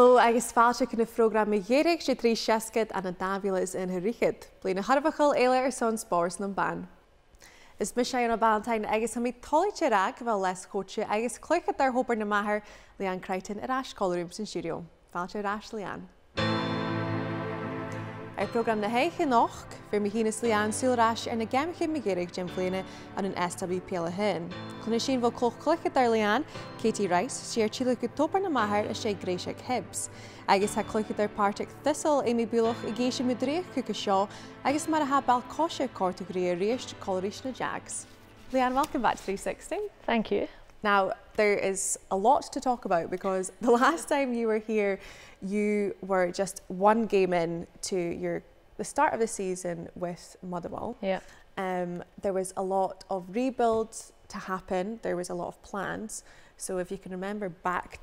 Hello, agus fáilte chun na prógram géireach sé trí seascad a na dábhíle is in richiid. Blina Harbachal éile ar son spórs na ban. Is mis sé an Valentine agus ha mí toite rag bhil les coache agus cloichad ar hópar na maithir Leanne Crichton ar Ascolarium san studio. Fáilte rás Leanne. Ar program na heiche noch, fyr mi hínas Leanne súlrás ar na gamiche mi géireach Jim Fléine an an SWPL a hyn. Clna sin bhil cloichad ar Leanne, Katie Rice, siar tíla go tópar na maithir a sé gréisiach Hibs. Agus ha cloichad ar Partick Thistle Amy Bulloch i géisi mudréach cuca seo, agus mar a ha balcóise córtagraí a réist Coloris na Jags. Leanne, welcome back to 360. Thank you. Now, there is a lot to talk about because the last time you were here, you were just one game in to the start of the season with Motherwell. Yeah. There was a lot of rebuilds to happen. There was a lot of plans. So if you can remember back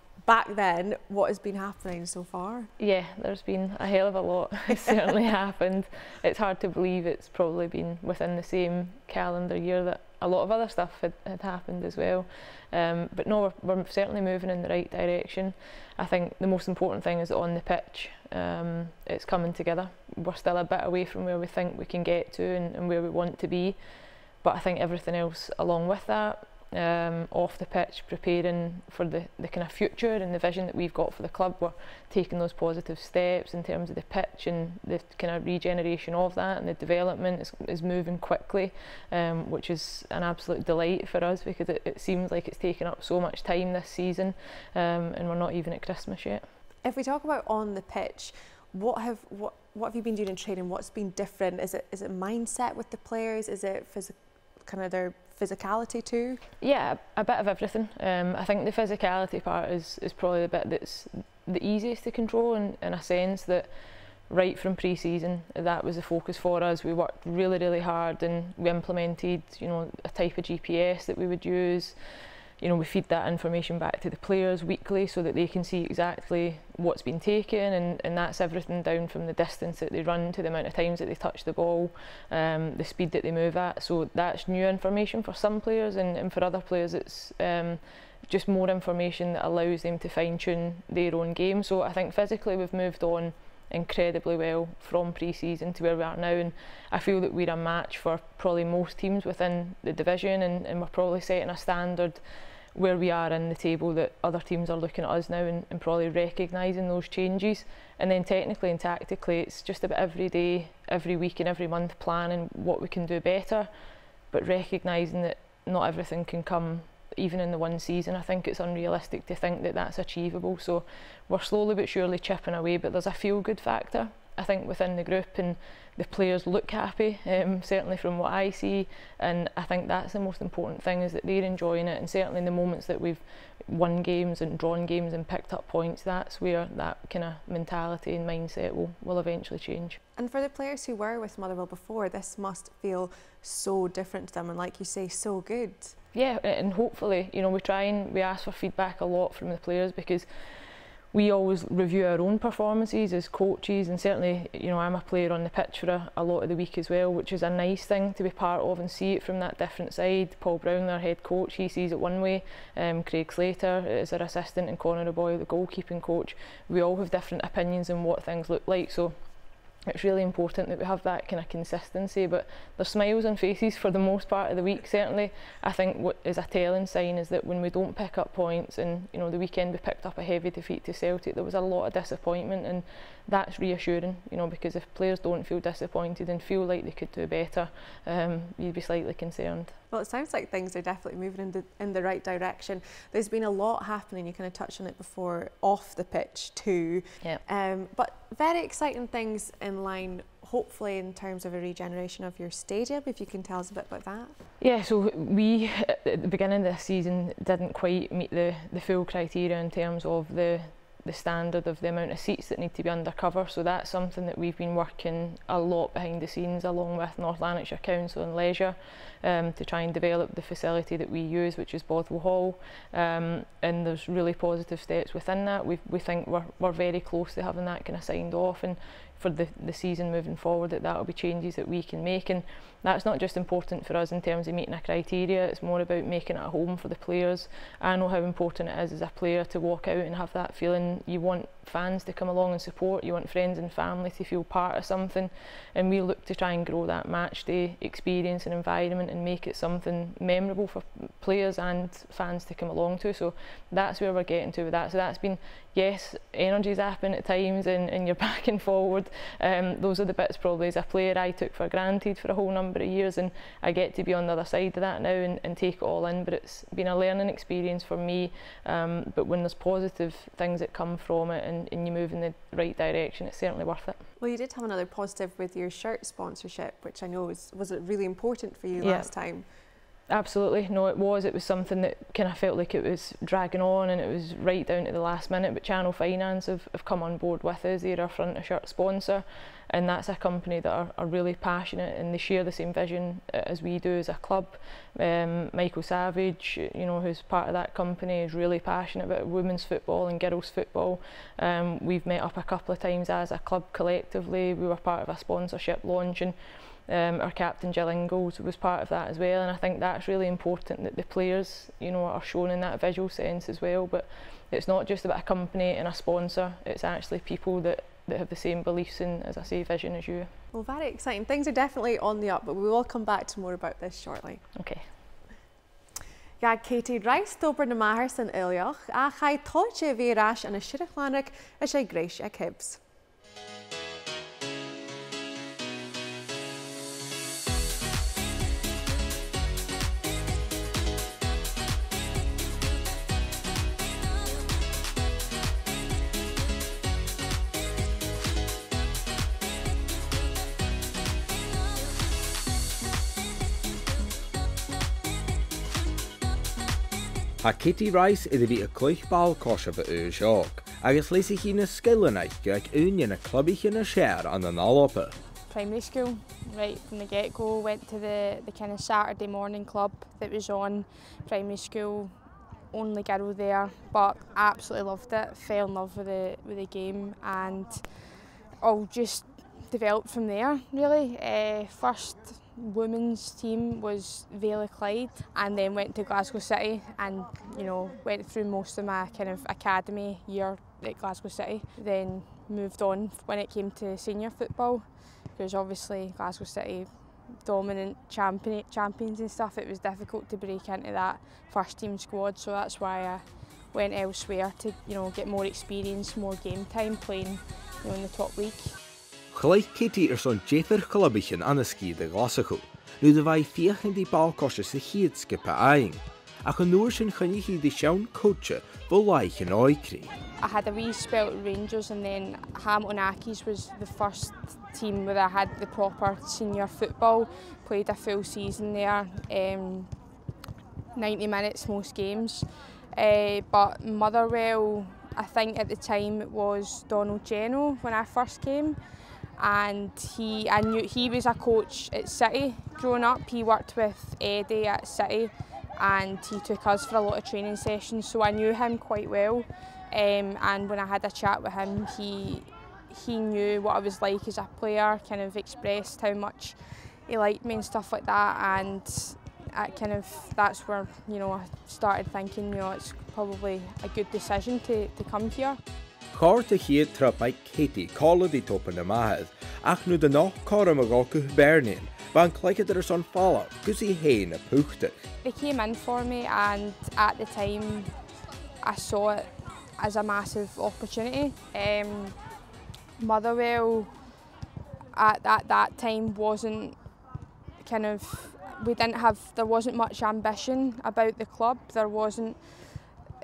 then, what has been happening so far? Yeah, there's been a hell of a lot. It's certainly happened. It's hard to believe it's probably been within the same calendar year that a lot of other stuff had happened as well. But no, we're certainly moving in the right direction. I think the most important thing is that on the pitch, it's coming together. We're still a bit away from where we think we can get to and where we want to be. But I think everything else along with that, off the pitch, preparing for the kind of future and the vision that we've got for the club. We're taking those positive steps in terms of the pitch and the kind of regeneration of that, and the development is moving quickly, which is an absolute delight for us because it seems like it's taken up so much time this season, and we're not even at Christmas yet. If we talk about on the pitch, what have you been doing in training? What's been different? Is it mindset with the players? Is it kind of their physicality too? Yeah, a bit of everything. I think the physicality part is probably the bit that's the easiest to control in a sense that right from pre-season that was the focus for us. We worked really hard and we implemented a type of GPS that we would use. We feed that information back to the players weekly so that they can see exactly what's been taken, and that's everything down from the distance that they run to the amount of times that they touch the ball, the speed that they move at. So that's new information for some players, and for other players it's just more information that allows them to fine-tune their own game. So I think physically we've moved on incredibly well from pre-season to where we are now, and I feel that we're a match for probably most teams within the division, and we're probably setting a standard where we are in the table that other teams are looking at us now and probably recognising those changes. And then technically and tactically it's just about every day, every week and every month planning what we can do better, but recognising that not everything can come even in the one season. I think it's unrealistic to think that that's achievable, so we're slowly but surely chipping away, but there's a feel-good factor I think within the group, and the players look happy, certainly from what I see, and I think that's the most important thing, is that they're enjoying it, and certainly in the moments that we've won games and drawn games and picked up points, that's where that kind of mentality and mindset will eventually change. And for the players who were with Motherwell before, this must feel so different to them, and like you say, so good. Yeah, and hopefully, we ask for feedback a lot from the players, because we always review our own performances as coaches, and certainly, I'm a player on the pitch for a lot of the week as well, which is a nice thing to be part of and see it from that different side. Paul Brown, our head coach, he sees it one way. Craig Slater is our assistant, and Conor O'Boyle, the goalkeeping coach. We all have different opinions on what things look like, so it's really important that we have that kind of consistency. But there's smiles on faces for the most part of the week. Certainly, I think what is a telling sign is that when we don't pick up points, and the weekend we picked up a heavy defeat to Celtic, there was a lot of disappointment, and that's reassuring, because if players don't feel disappointed and feel like they could do better, you'd be slightly concerned. Well, it sounds like things are definitely moving in the right direction. There's been a lot happening, you kind of touched on it before, off the pitch too. Yeah. But very exciting things in line, hopefully, in terms of a regeneration of your stadium, if you can tell us a bit about that. Yeah, so we, at the beginning of this season, didn't quite meet the full criteria in terms of the standard of the amount of seats that need to be under cover, so that's something that we've been working a lot behind the scenes along with North Lanarkshire Council and Leisure to try and develop the facility that we use, which is Bothwell Hall, and there's really positive steps within that. We think we're very close to having that kind of signed off, and for the season moving forward, that'll be changes that we can make, and that's not just important for us in terms of meeting a criteria, it's more about making it a home for the players. I know how important it is as a player to walk out and have that feeling. You want fans to come along and support, you want friends and family to feel part of something, and we look to try and grow that match day experience and environment and make it something memorable for players and fans to come along to. So that's where we're getting to with that. So that's been, yes, energy zapping at times and you're back and forward. Those are the bits probably as a player I took for granted for a whole number of years, and I get to be on the other side of that now and take it all in. But it's been a learning experience for me, but when there's positive things that come from it and you move in the right direction, it's certainly worth it. Well, you did have another positive with your shirt sponsorship, which I know was it really important for you Yeah. last time? Absolutely, no, it was something that kind of felt like it was dragging on, and it was right down to the last minute, but Channel Finance have come on board with us. They're our front of shirt sponsor, and that's a company that are really passionate and they share the same vision as we do as a club. Michael Savage, you know, who's part of that company, is really passionate about women's football and girls football. We've met up a couple of times as a club collectively. We were part of a sponsorship launch, and our captain Jill Ingalls was part of that as well, and I think that's really important that the players, you know, are shown in that visual sense as well. But it's not just about a company and a sponsor, it's actually people that have the same beliefs and, as I say, vision as you. Well, very exciting. Things are definitely on the up, but we will come back to more about this shortly. Okay. Ja, Katie Rice, Dober na Maher san Ilioch, a chai toche virash and a shirachlanik a shay greish a kibs. A Katie Rice iddi bhí a cloichbal cosha ba seach, agus leis hí na skillanaich ag union a clubbich na share an an allopa. Primary school, right from the get-go, went to the kind of Saturday morning club that was on primary school, only girl there, but absolutely loved it, fell in love with the game, and all just developed from there really. First women's team was Vale Clyde, and then went to Glasgow City, and you know, went through most of my kind of academy year at Glasgow City, then moved on when it came to senior football, because obviously Glasgow City dominant champions and stuff, it was difficult to break into that first team squad, so that's why I went elsewhere to, you know, get more experience, more game time playing, you know, in the top league. Gleich Katie son jeter clubbichin an ski de Glasgow, nu de vai fiach die bal cosha se hiet skippe aing. A genoor sin chanichi de shaun coache vollaich in oikri. I had a wee spell at Rangers, and then Hamilton Accies was the first team where I had the proper senior football, played a full season there, 90 minutes most games. But Motherwell, I think at the time it was Donald Geno when I first came, and I knew he was a coach at City growing up. He worked with Eddie at City, and he took us for a lot of training sessions, so I knew him quite well. And when I had a chat with him, he knew what I was like as a player, kind of expressed how much he liked me and stuff like that, and that's where, you know, I started thinking, you know, it's probably a good decision to come here. Chor de hiet trap by Katie called the top in the mahad, ach nu de noch corum agoku Bernin, van clicked er son follow, gusi hain a puchte. They came in for me, and at the time I saw it as a massive opportunity. Motherwell at that time wasn't kind of, there wasn't much ambition about the club.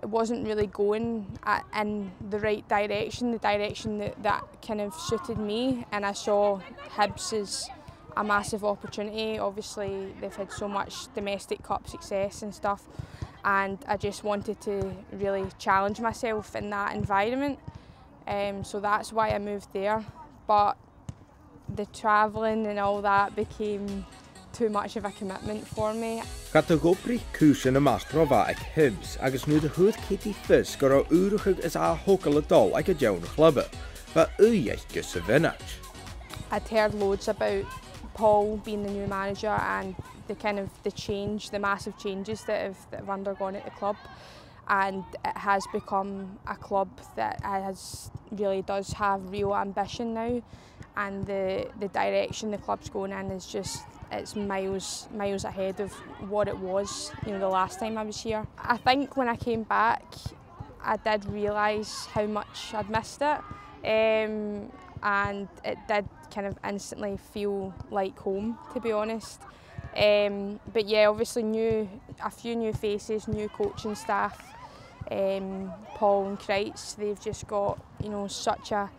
It wasn't really going in the right direction, the direction that kind of suited me, and I saw Hibs as a massive opportunity. Obviously they've had so much domestic cup success and stuff, and I just wanted to really challenge myself in that environment. So that's why I moved there, but the travelling and all that became too much of a commitment for me. Gat de gopri kusen a mastrova ag Hibs, agus nu de hoed Katie Fisk or a urig is a hokele dol ag a jown clubbe, but uyecht gus a vinnach. I'd heard loads about Paul being the new manager and the massive changes that have undergone at the club, and it has become a club that really does have real ambition now, and the direction the club's going in is just, it's miles ahead of what it was, you know, the last time I was here. I think when I came back, I did realise how much I'd missed it, and it did kind of instantly feel like home, to be honest. But yeah, obviously a few new faces, new coaching staff. Paul and Kreitz, they've just got, you know, such a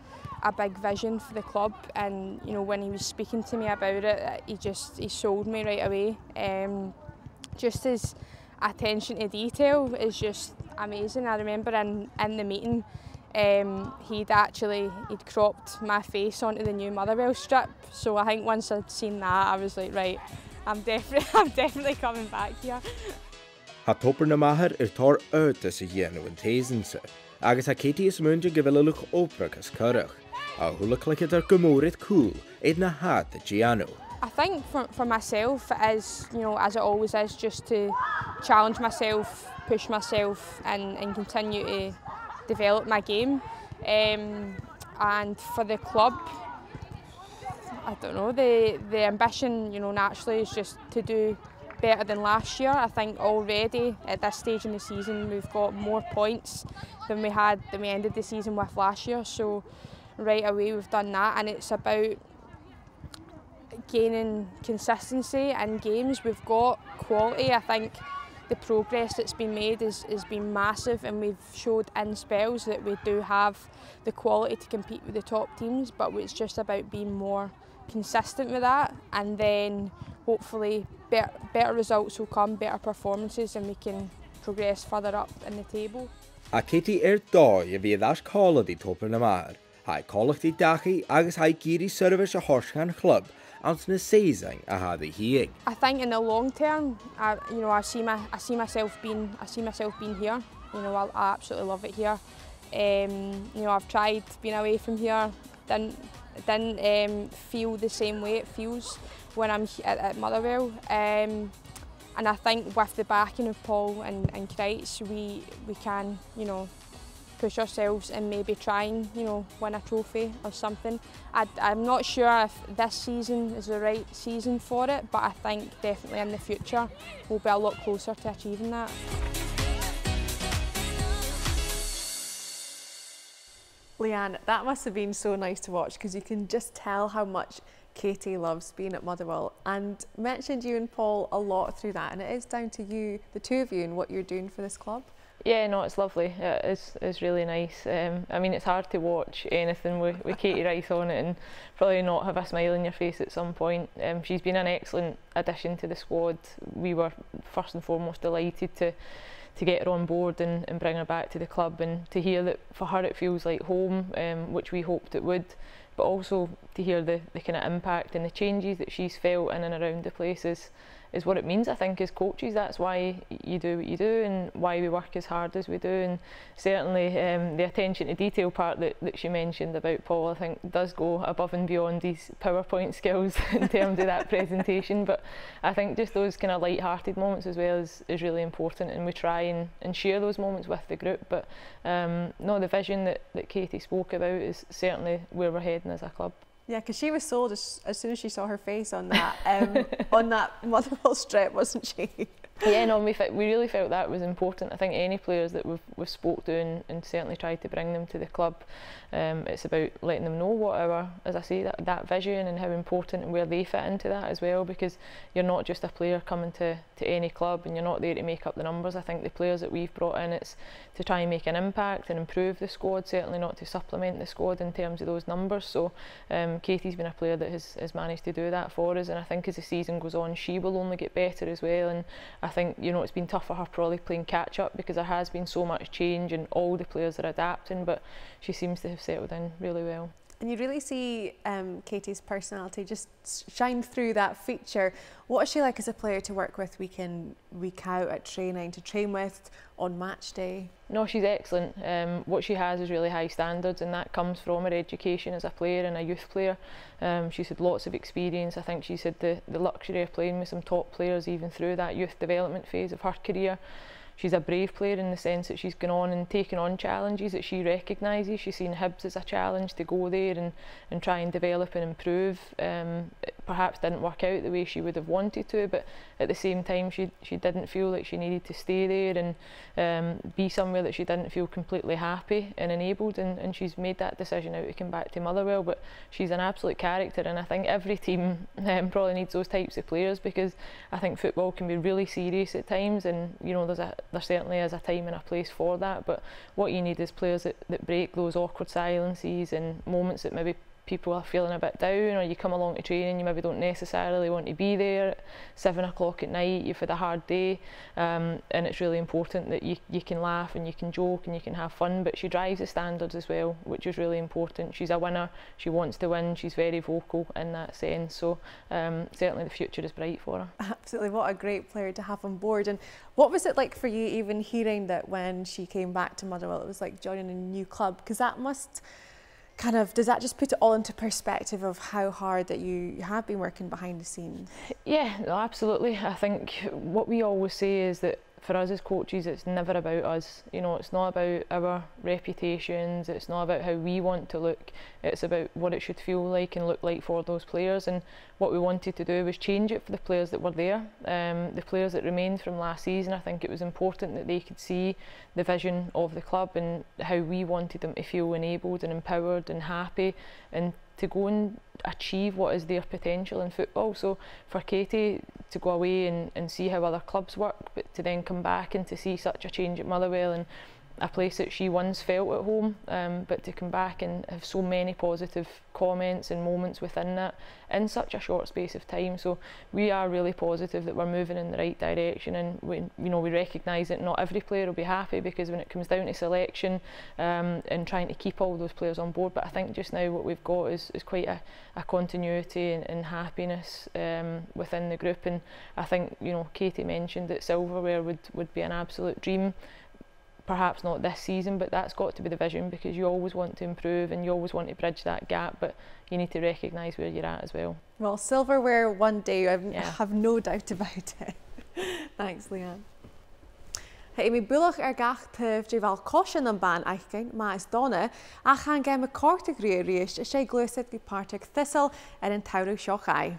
big vision for the club, and you know, when he was speaking to me about it, he sold me right away. Just his attention to detail is just amazing. I remember in the meeting, he'd cropped my face onto the new Motherwell strip, so I think once I'd seen that, I was like, right, I'm definitely coming back here. Ha topper na mahar tar uit sa dhéanú an téisansa, agus ha Katie is muintir go bhfuil luch ópragus curach, a thula clicked gomórid cool, na hat a Giano. I think for myself it is, you know, as it always is, just to challenge myself, push myself and continue to develop my game. And for the club, I don't know, the ambition, you know, naturally is just to do better than last year. I think already at this stage in the season we've got more points than we ended the season with last year, so right away we've done that, and it's about gaining consistency in games. We've got quality. I think the progress that's been made has been massive, and we've showed in spells that we do have the quality to compete with the top teams, but it's just about being more consistent with that, and then hopefully better results will come, better performances, and we can progress further up in the table. A Katie dói a bhí das cála dí topper na mahar. Hai cálach dí dachi agus hai giri service a Horshan club ans na season a had the hiig. I think in the long term, you know, I see myself being here. You know, I absolutely love it here. You know, I've tried being away from here, didn't feel the same way it feels when I'm at Motherwell. And I think with the backing of Paul and Kreitz, we can, you know, push ourselves and maybe try and, you know, win a trophy or something. I'm not sure if this season is the right season for it, but I think definitely in the future we'll be a lot closer to achieving that. Leanne, that must have been so nice to watch, because you can just tell how much Katie loves being at Motherwell, and mentioned you and Paul a lot through that, and it is down to you, the two of you, and what you're doing for this club. Yeah, no, it's lovely. It's really nice. I mean, it's hard to watch anything with Katie Rice on it and probably not have a smile on your face at some point. She's been an excellent addition to the squad. We were first and foremost delighted to get her on board and bring her back to the club, and to hear that for her it feels like home, which we hoped it would, but also to hear the kind of impact and the changes that she's felt in and around the places is what it means. I think as coaches, that's why you do what you do and why we work as hard as we do, and certainly the attention to detail part that she mentioned about Paul, I think does go above and beyond these PowerPoint skills in terms of that presentation, but I think just those kind of light-hearted moments as well is really important, and we try and share those moments with the group. But no, the vision that Katie spoke about is certainly where we're heading as a club. Yeah, because she was sold as soon as she saw her face on that on that Motherwell strip, wasn't she? Yeah, no, we really felt that was important. I think any players that we've spoke to and certainly tried to bring them to the club, it's about letting them know what our, as I say, that vision and how important and where they fit into that as well, because you're not just a player coming to any club and you're not there to make up the numbers. I think the players that we've brought in, it's to try and make an impact and improve the squad, certainly not to supplement the squad in terms of those numbers. So Katie's been a player that has managed to do that for us, and I think as the season goes on she will only get better as well. And I think, you know, it's been tough for her probably playing catch up because there has been so much change and all the players are adapting, but she seems to have settled in really well. And you really see Katie's personality just shine through that feature. What is she like as a player to work with week in, week out at training, to train with on match day? No, she's excellent. What she has is really high standards, and that comes from her education as a player and a youth player. She's had lots of experience. I think she's had the luxury of playing with some top players even through that youth development phase of her career. she's a brave player in the sense that she's gone on and taken on challenges that she recognises. She's seen Hibs as a challenge to go there and try and develop and improve. It perhaps didn't work out the way she would have wanted to, but at the same time she didn't feel like she needed to stay there and be somewhere that she didn't feel completely happy and enabled, and she's made that decision now to come back to Motherwell. But she's an absolute character, and I think every team probably needs those types of players, because I think football can be really serious at times, and you know there certainly is a time and a place for that, but what you need is players that break those awkward silences and moments that maybe people are feeling a bit down, or you come along to training, you maybe don't necessarily want to be there at 7 o'clock at night, you've had a hard day, and it's really important that you can laugh and you can joke and you can have fun, but she drives the standards as well, which is really important. She's a winner, she wants to win, she's very vocal in that sense, so certainly the future is bright for her. Absolutely, what a great player to have on board. And what was it like for you even hearing that when she came back to Motherwell it was like joining a new club, because that must does that just put it all into perspective of how hard that you have been working behind the scenes? Yeah, no, absolutely. I think what we always say is that for us as coaches, it's never about us. You know, it's not about our reputations, it's not about how we want to look, it's about what it should feel like and look like for those players. And what we wanted to do was change it for the players that were there, the players that remained from last season. I think it was important that they could see the vision of the club and how we wanted them to feel enabled and empowered and happy, and to go and achieve what is their potential in football. So for Katie to go away and see how other clubs work, but to then come back and to see such a change at Motherwell, and a place that she once felt at home, but to come back and have so many positive comments and moments within that in such a short space of time. So we are really positive that we're moving in the right direction, and we recognise that not every player will be happy, because when it comes down to selection and trying to keep all those players on board, but I think just now what we've got is quite a continuity and happiness within the group. And I think Katie mentioned that silverware would be an absolute dream. Perhaps not this season, but that's got to be the vision, because you always want to improve and you always want to bridge that gap, but you need to recognise where you're at as well. Well, silverware one day, I have no doubt about it. Thanks, Leanne. Hey, mi bwlwch gach tyf drifal caution am ban eichgein, ma is donna, a chan gem y cort y grio rhys, y siai glwysid di partig thistle yn tawrw sioch ai.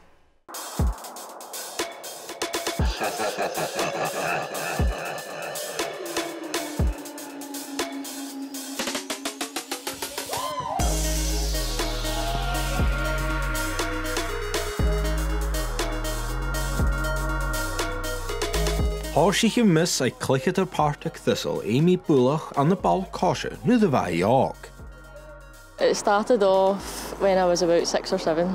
Horsich miss I clicked her Partick Thistle, Amy Bullock on the ball caution, knew the vai York. It started off when I was about 6 or 7.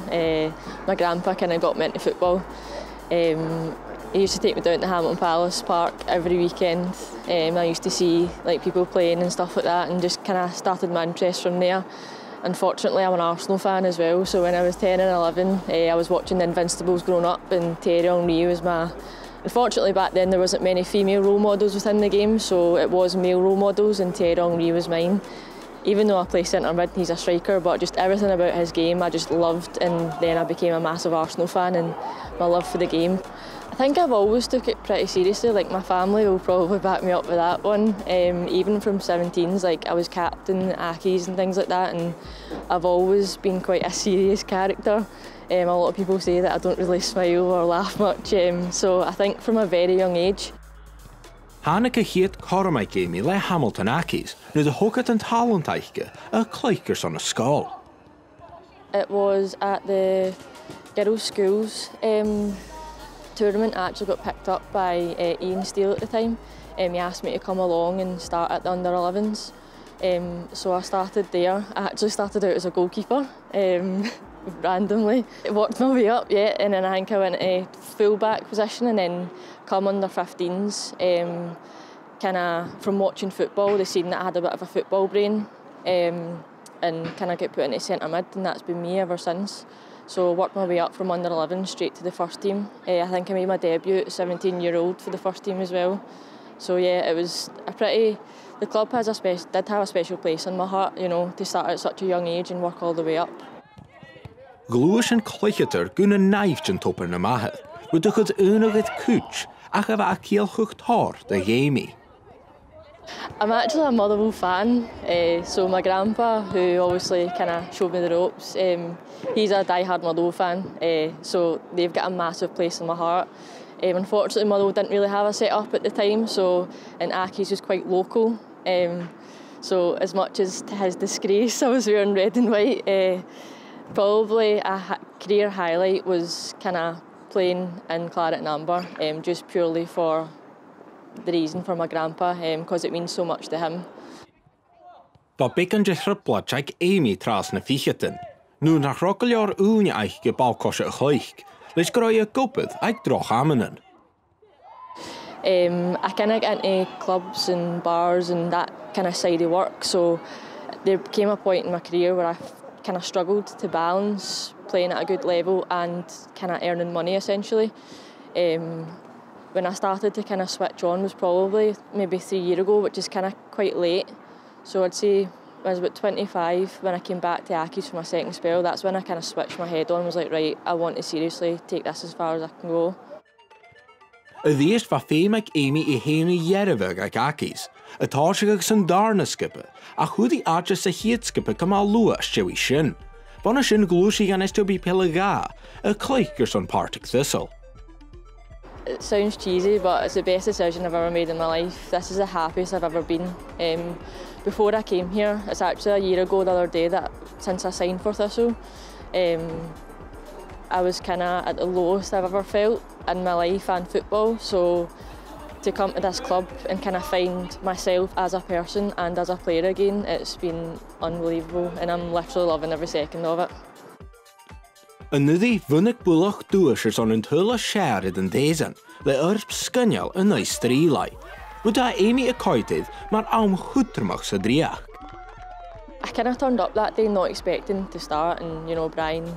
My grandpa kind of got me into football. He used to take me down to Hamilton Palace Park every weekend. I used to see people playing and stuff like that, and just kind of started my interest from there. Unfortunately, I'm an Arsenal fan as well, so when I was 10 and 11, I was watching the Invincibles growing up, and Thierry Henry was my... Unfortunately, back then there wasn't many female role models within the game, so it was male role models, and Thierry Henry was mine. Even though I play centre mid, he's a striker, but just everything about his game I just loved, and then I became a massive Arsenal fan, and my love for the game. I think I've always took it pretty seriously. My family will probably back me up with that one. Even from 17s, I was captain at Accies and things like that, and I've always been quite a serious character. A lot of people say that I don't really smile or laugh much, so I think from a very young age. Hanneke heet Cormac Amy le Hamilton Accies, nu de hoeket en talent eiche, a clickers on a skull. It was at the girls' schools tournament. I actually got picked up by Ian Steele at the time. He asked me to come along and start at the under-11s. So I started there. I actually started out as a goalkeeper. Randomly. It worked my way up, and then I think I went to full-back position, and then come under 15s. Kind of from watching football, they seen that I had a bit of a football brain, and kind of get put into centre mid, and that's been me ever since. So I worked my way up from under 11 straight to the first team. I think I made my debut at 17-year-old for the first team as well. So it was a pretty... The club did have a special place in my heart, to start at such a young age and work all the way up. Glúis en clicheter gúna naifd yn topar na mahad, rydych het unigheid cwch, ach ef a cielchucht tar de gémi. I'm actually a Motherwell fan, so my grandpa, who obviously kind of showed me the ropes, he's a die-hard Motherwell fan, so they've got a massive place in my heart. Unfortunately, Motherwell didn't really have a set-up at the time, and Aki's was quite local, so as much as to his disgrace, I was wearing red and white. Probably a career highlight was kind of playing in Claret and Amber, just purely for the reason for my grandpa, because it means so much to him. Ba bekan je hrybla jag Amy tras na fichetin. Nu nach rockeljar unia eich gebalkosje gleich. Lees groi a goped eich droch amenen. I kind of got into clubs and bars and that kind of side of work, so there came a point in my career where I kind of struggled to balance playing at a good level and kind of earning money essentially. When I started to kind of switch on was probably maybe 3 years ago, which is kind of quite late. So I'd say when I was about 25, when I came back to Aki's for my second spell, that's when I kind of switched my head on and was like, right, I want to seriously take this as far as I can go. Y ddiest va fémig Amy I henry jerevig ag Aki's. Y társig sy'n darna skippe, a chwdi adja sa hiet skippe kam a lua stewi shin. Vanna shin glúsi gan STB Pelaga, a cleiker son Partick Thistle. It sounds cheesy, but it's the best decision I've ever made in my life. This is the happiest I've ever been. Before I came here, it's actually a year ago the other day that since I signed for Thistle, I was kind of at the lowest I've ever felt in my life and football. So to come to this club and kind of find myself as a person and as a player again, it's been unbelievable, and I'm literally loving every second of it. Yn nyddi fynnig bwlach dwysers on yn tyla siarad yn desan, le yrp sgynial yn ei strilai. Wyda Amy y coedydd mae'r awm chwtrmach sa driach. I kind of turned up that day not expecting to start, and you know, Brian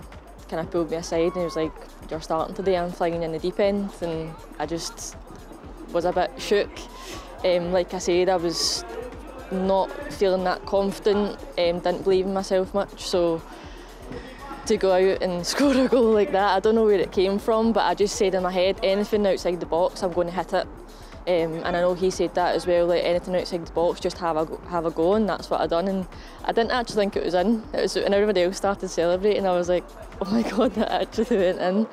kind of pulled me aside and he was like, you're starting today, I'm flying in the deep end, and I just was a bit shook. Like I said, I was not feeling that confident, didn't believe in myself much, so to go out and score a goal like that, I don't know where it came from, but I just said in my head, anything outside the box, I'm going to hit it. And I know he said that as well, like anything outside the box, just have a go, and that's what I done. And I didn't actually think it was in. It was, and everybody else started celebrating, I was like, oh my God, that actually went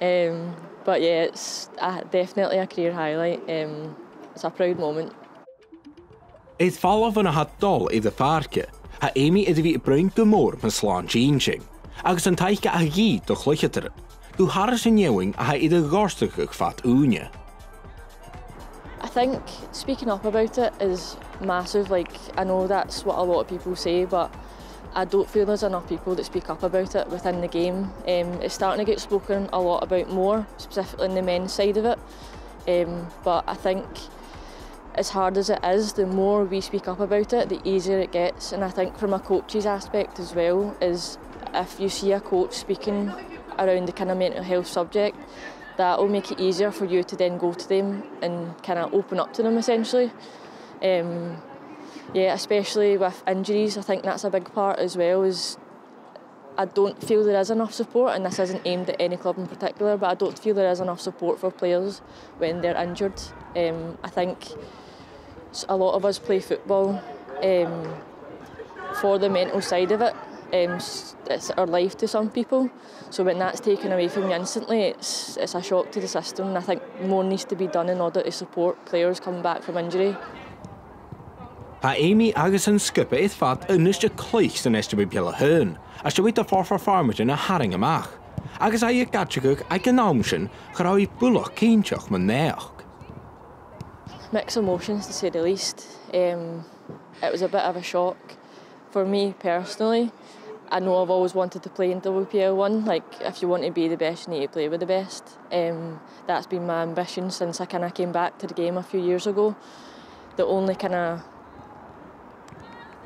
in. But yeah, it's definitely a career highlight. It's a proud moment. Eith fallo van a hat dol I the farke, ha Amy iddi vi bruin gymor van slaan changing. Agus an taike a gi do chlucheteren. Du harris in jewing a ha iddi gorstigig fat unia. I think speaking up about it is massive. Like, I know that's what a lot of people say, but I don't feel there's enough people that speak up about it within the game. It's starting to get spoken a lot about more, specifically in the men's side of it. But I think as hard as it is, the more we speak up about it, the easier it gets. And I think from a coach's aspect as well, is if you see a coach speaking around the kind of mental health subject, that will make it easier for you to then go to them and kind of open up to them essentially. Yeah, especially with injuries, I think that's a big part as well. Is I don't feel there is enough support, and this isn't aimed at any club in particular, but I don't feel there is enough support for players when they're injured. I think a lot of us play football for the mental side of it. It's our life to some people, so when that's taken away from you instantly, it's a shock to the system, and I think more needs to be done in order to support players coming back from injury. Ha Amy agus yn skippe eith fat ynys y cleich sy'n STB Pelaga, a sy'n a forfa farmage yn a haring amach. Agus a y gadjigwg ag yn awmsyn chrau bwlach ceintiach man neach. Mixed emotions to say the least. It was a bit of a shock for me personally. I know I've always wanted to play in WPL1. Like, if you want to be the best, you need to play with the best. That's been my ambition since I kind of came back to the game a few years ago. The only kind of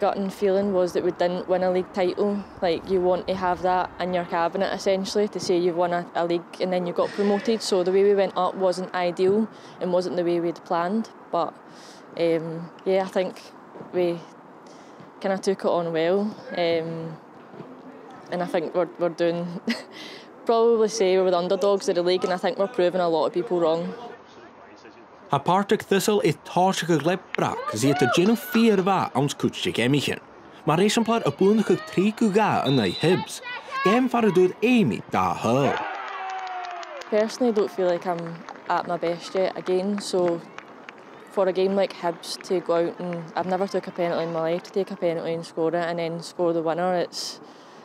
gutting feeling was that we didn't win a league title. Like, you want to have that in your cabinet essentially, to say you've won a league and then you got promoted. So the way we went up wasn't ideal and wasn't the way we'd planned. But yeah, I think we kind of took it on well. And I think we're doing, probably say we're the underdogs of the league, and I think we're proving a lot of people wrong. Ha Partick Thistle is táise go gleb brach zí a genu fíorhá ans cúte gemichin. Mar réisimplar a búnach 3 gá in the Hibs. Game far a dúd Amy da hull. Personally, I don't feel like I'm at my best yet again, so for a game like Hibs to go out and I've never took a penalty in my life, to take a penalty and score it and then score the winner, it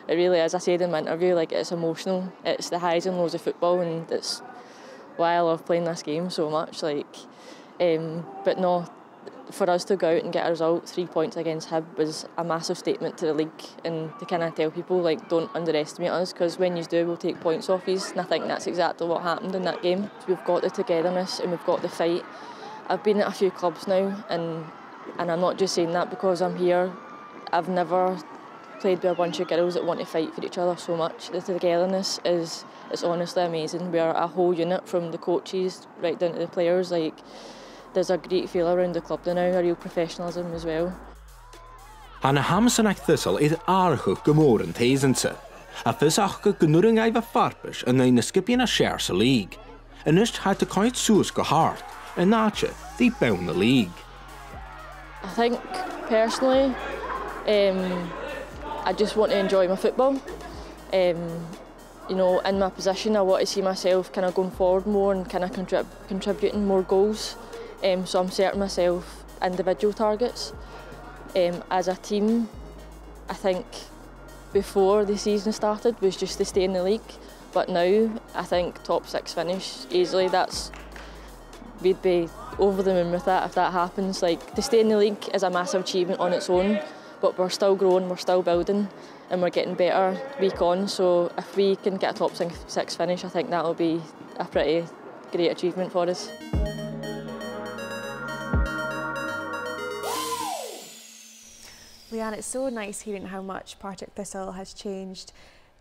really, as I said in my interview, like it's emotional. It's the highs and lows of football, and it's why I love playing this game so much. But no, for us to go out and get a result, 3 points against Hib was a massive statement to the league, and to kind of tell people don't underestimate us, because when you do, we'll take points off you, and I think that's exactly what happened in that game. We've got the togetherness and we've got the fight. I've been at a few clubs now, and I'm not just saying that because I'm here. I've never played with a bunch of girls that want to fight for each other so much. The togetherness is honestly amazing. We're a whole unit, from the coaches right down to the players. There's a great feel around the club now, a real professionalism as well. Han Hamsanach Thistle is aarchug gemoren tezense. A visachge genuring aiva farpish en een skipje na Scherse League. En ist had de kite soes gehard. En naatje, die bound the league. I think personally, I just want to enjoy my football. You know, in my position, I want to see myself kind of going forward more and kind of contributing more goals. So I'm setting myself individual targets. As a team, I think before the season started was just to stay in the league, but now I think top 6 finish easily. We'd be over the moon with that if that happens. To stay in the league is a massive achievement on its own, but we're still growing, we're still building, and we're getting better week on. So if we can get a top 6 finish, I think that'll be a pretty great achievement for us. Leanne, it's so nice hearing how much Partick Thistle has changed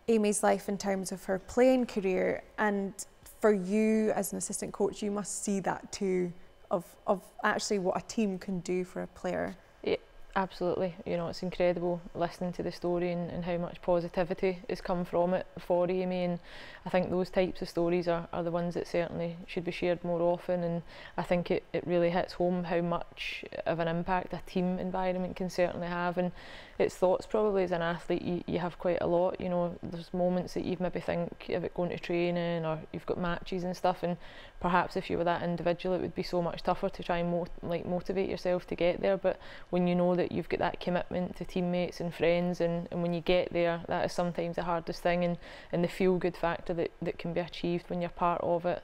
Amy's life in terms of her playing career, and for you as an assistant coach, you must see that too, of actually what a team can do for a player. Yeah, absolutely. You know, it's incredible listening to the story and how much positivity has come from it for Amy, and I think those types of stories are the ones that certainly should be shared more often, and I think it really hits home how much of an impact a team environment can certainly have. And it's thoughts probably as an athlete you have quite a lot. You know, there's moments that you maybe think of it going to training, or you've got matches and stuff, and perhaps if you were that individual it would be so much tougher to try and motivate yourself to get there. But when you know that you've got that commitment to teammates and friends, and when you get there, that is sometimes the hardest thing, and the feel good factor that can be achieved when you're part of it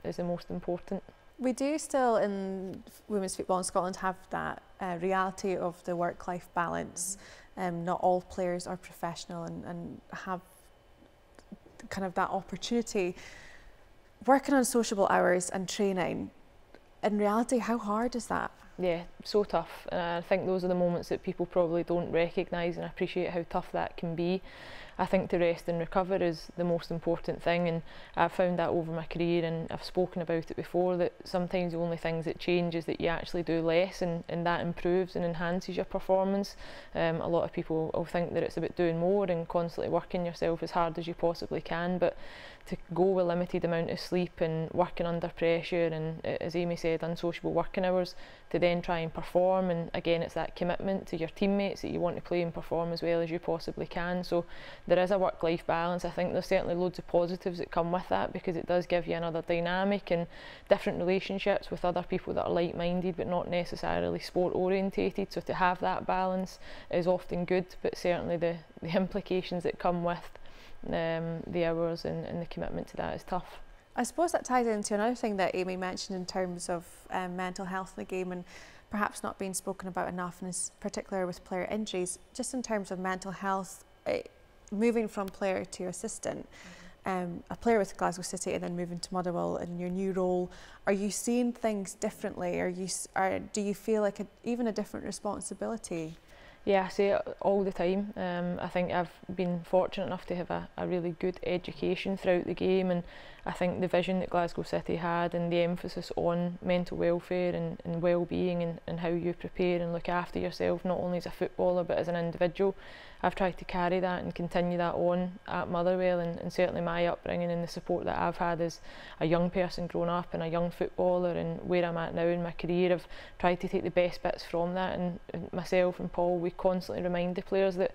is the most important. We do still in women's football in Scotland have that reality of the work-life balance. Not all players are professional and have kind of that opportunity. Working on sociable hours and training, in reality, how hard is that? Yeah, so tough. And I think those are the moments that people probably don't recognise and appreciate how tough that can be. I think to rest and recover is the most important thing, and I've found that over my career, and I've spoken about it before, that sometimes the only things that change is that you actually do less, and that improves and enhances your performance. A lot of people will think that it's about doing more and constantly working yourself as hard as you possibly can, but to go with limited amount of sleep and working under pressure and, as Amy said, unsociable working hours, to then try and perform, and again it's that commitment to your teammates that you want to play and perform as well as you possibly can. So there is a work-life balance. I think there's certainly loads of positives that come with that, because it does give you another dynamic and different relationships with other people that are like-minded but not necessarily sport orientated. So to have that balance is often good, but certainly the implications that come with the hours and the commitment to that is tough. I suppose that ties into another thing that Amy mentioned in terms of mental health in the game, and perhaps not being spoken about enough, and in particular with player injuries. Just in terms of mental health, moving from player to assistant, a player with Glasgow City and then moving to Motherwell in your new role, are you seeing things differently? Do you feel like even a different responsibility? Yeah, I say it all the time. I think I've been fortunate enough to have a really good education throughout the game, and I think the vision that Glasgow City had and the emphasis on mental welfare and well-being and how you prepare and look after yourself, not only as a footballer but as an individual, I've tried to carry that and continue that on at Motherwell, and certainly my upbringing and the support that I've had as a young person growing up and a young footballer and where I'm at now in my career. I've tried to take the best bits from that, and myself and Paul, we constantly remind the players that,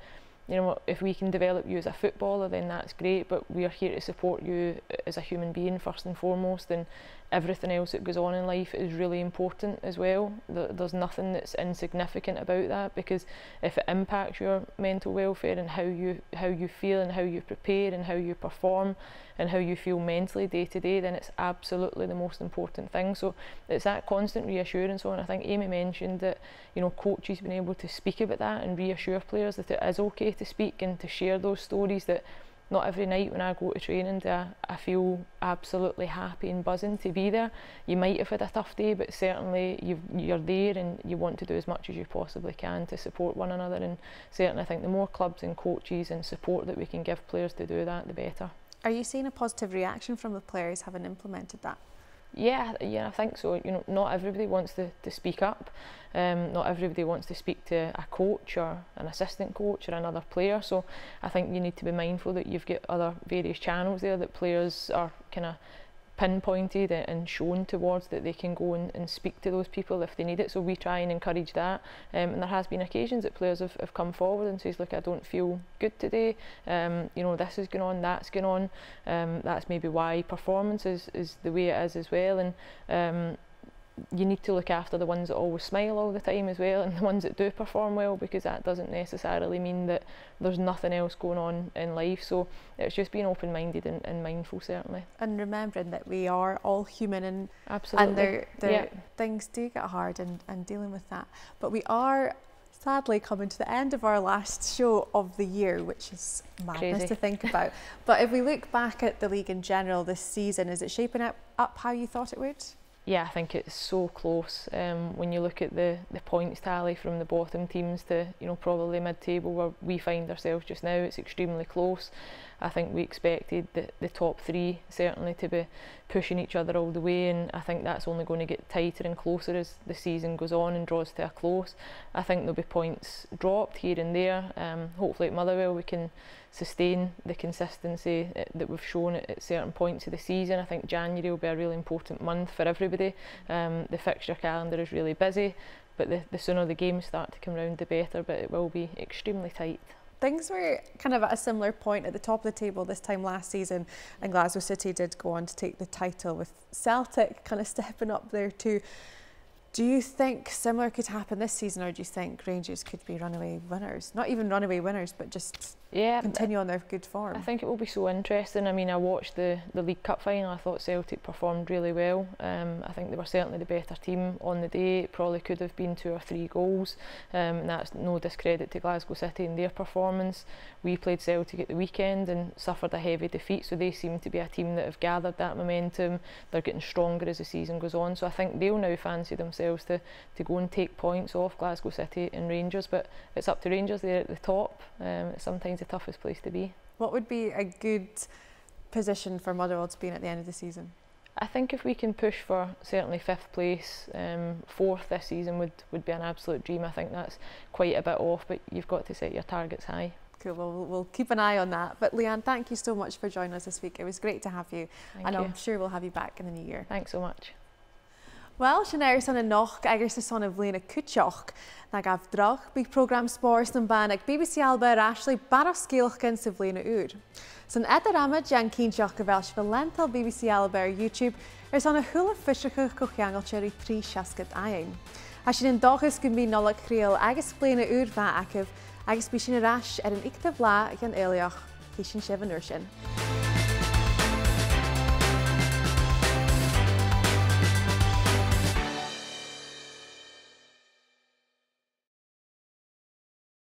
you know, if we can develop you as a footballer, then that's great, but we are here to support you as a human being first and foremost, and everything else that goes on in life is really important as well. There's nothing that's insignificant about that, because if it impacts your mental welfare and how you feel and how you prepare and how you perform and how you feel mentally day to day, then it's absolutely the most important thing. So it's that constant reassurance on. I think Amy mentioned that, you know, coaches being able to speak about that and reassure players that it is okay to speak and to share those stories, that not every night when I go to training do I feel absolutely happy and buzzing to be there. You might have had a tough day, but certainly you're there and you want to do as much as you possibly can to support one another, and certainly I think the more clubs and coaches and support that we can give players to do that, the better. Are you seeing a positive reaction from the players having implemented that? Yeah, I think so. You know, not everybody wants to speak up. Not everybody wants to speak to a coach or an assistant coach or another player. So I think you need to be mindful that you've got other various channels there that players are kind of pinpointed and shown towards, that they can go and speak to those people if they need it. So we try and encourage that, and there has been occasions that players have come forward and says, look, I don't feel good today, you know, this is going on, that's going on, that's maybe why performance is the way it is as well, and you need to look after the ones that always smile all the time as well, and the ones that do perform well, because that doesn't necessarily mean that there's nothing else going on in life. So it's just being open-minded and mindful, certainly. And remembering that we are all human, and absolutely, and things do get hard, and dealing with that. But we are sadly coming to the end of our last show of the year, which is madness to think about. But if we look back at the league in general this season, is it shaping up how you thought it would? Yeah, I think it's so close. When you look at the points tally from the bottom teams to, you know, probably mid-table where we find ourselves just now, it's extremely close. I think we expected the top three certainly to be pushing each other all the way, and I think that's only going to get tighter and closer as the season goes on and draws to a close. I think there'll be points dropped here and there. Hopefully at Motherwell we can sustain the consistency that we've shown at certain points of the season. I think January will be a really important month for everybody. The fixture calendar is really busy, but the sooner the games start to come round, the better, but it will be extremely tight. Things were kind of at a similar point at the top of the table this time last season, and Glasgow City did go on to take the title, with Celtic kind of stepping up there too. Do you think similar could happen this season, or do you think Rangers could be runaway winners? Not even runaway winners, but just continue on their good form. I think it will be so interesting. I mean, I watched the League Cup final. I thought Celtic performed really well. I think they were certainly the better team on the day. It probably could have been 2 or 3 goals, and that's no discredit to Glasgow City in their performance. We played Celtic at the weekend and suffered a heavy defeat, so they seem to be a team that have gathered that momentum. They're getting stronger as the season goes on, so I think they'll now fancy themselves to go and take points off Glasgow City and Rangers, but it's up to Rangers. They're at the top. It's sometimes the toughest place to be. What would be a good position for Motherwell to be in at the end of the season? I think if we can push for certainly 5th place, 4th this season would be an absolute dream. I think that's quite a bit off, but you've got to set your targets high. Cool, well, we'll keep an eye on that. But Leanne, thank you so much for joining us this week. It was great to have you, and I'm sure we'll have you back in the new year. Thanks so much. Wel, sy'n eris yn y noch, agos y son y flin y cwtioch, na gaf droch, bydd program spors yn ban ag BBC Alba Ashley baros gylch gen sy'n flin y ŵr. Sy'n edrych am y jan cyn sioch gyfelch fel lental BBC Alba YouTube, son y hwyl y ffysrych cwchiangol cherry 3 siasgyd aing. A sy'n yn dochus gymryd noleg chriel agos flin y ŵr fa acif, agos bys sy'n y rash yn ictaf la gan eilioch, hys sy'n sef yn ursyn.